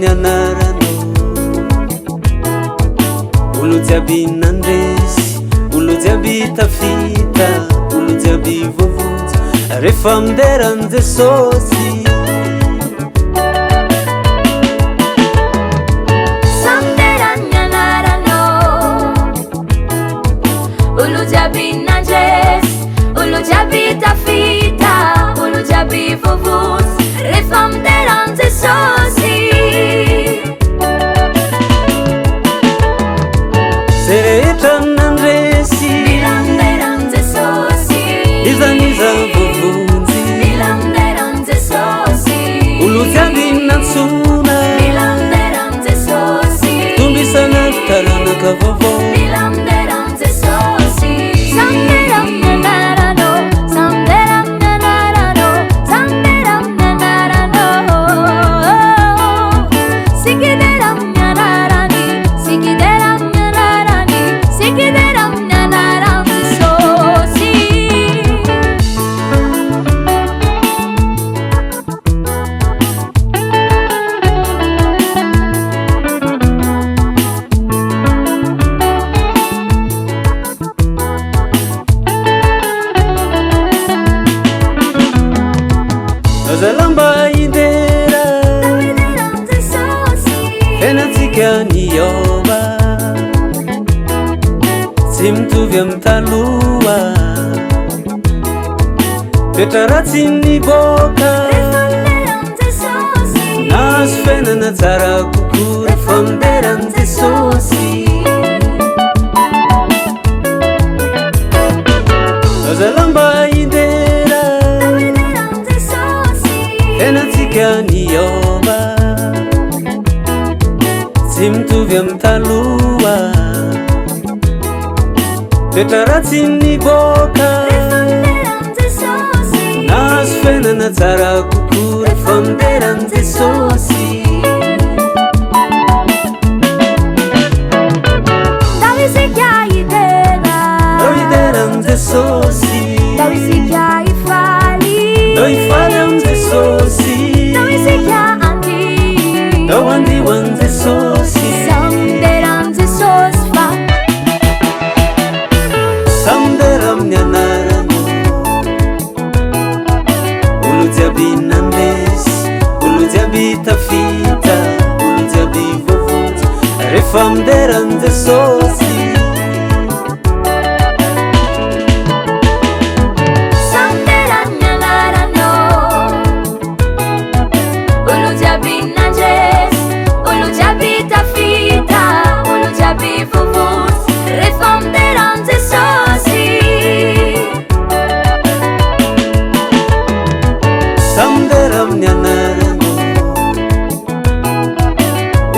amin'ny anarano olo jiaby nandresy olo jiaby tafita olo jiaby vovotsy rehefa mindenan Jesosy samderan'ny anarano olo jiaby nandresy olo jiaby tafita olo jiaby vovotsy rehefa mindenan Jesosy rehetra nandresy milamderan Jesosy izaniza vovonjy milamderan Jesosy olo jiaby natsona milamderan Jesosy tombisana taranaka vaovao milamderan Jesosy samderam'ny anarano samderam'ny anarano samderam'ny anarano sikideram'ny anarany sikideram'ny anarany sikideram'ny anaran Jesosy azalamba indera mideran Jesosy enatsika niova tsy mitovy amy taloha toetra ratsy niboaka mideran Jesosy nazo fiainana tsara kokoa rehefa mindenan Jesosy azalamba indera mideran Jesosy enatsika niova tsy mitovy amy taloha toetra ratsy niboaka mideran Jesosy nazo fiainana tsara kokoa rehefa mindenan Jesosy Dawisika idera ao ideran Jesosy Dawisika ifaly ao ifaly am Jesosy Dawisika andi ao andio an Jesosy samderan Jesosy fa samdera amin'ny anarano olo jiaby nandresy olo jiaby tafita olo jiaby vovotsy rehefa mindenan Jesosy samderan'ny anarano olo jiaby nandresy olo jiaby tafita olo jiaby vovotsy rehefa mindenan Jesosy samdera amin'ny anarano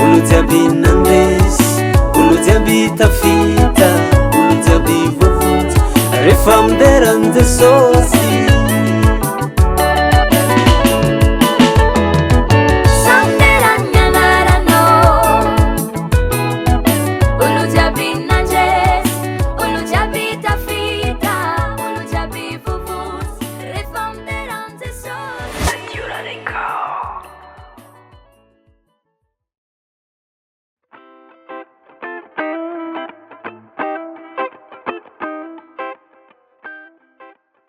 olo jiaby nandresy olo jiaby tafita olo jiaby vovotsy rehefa mindenan Jesosy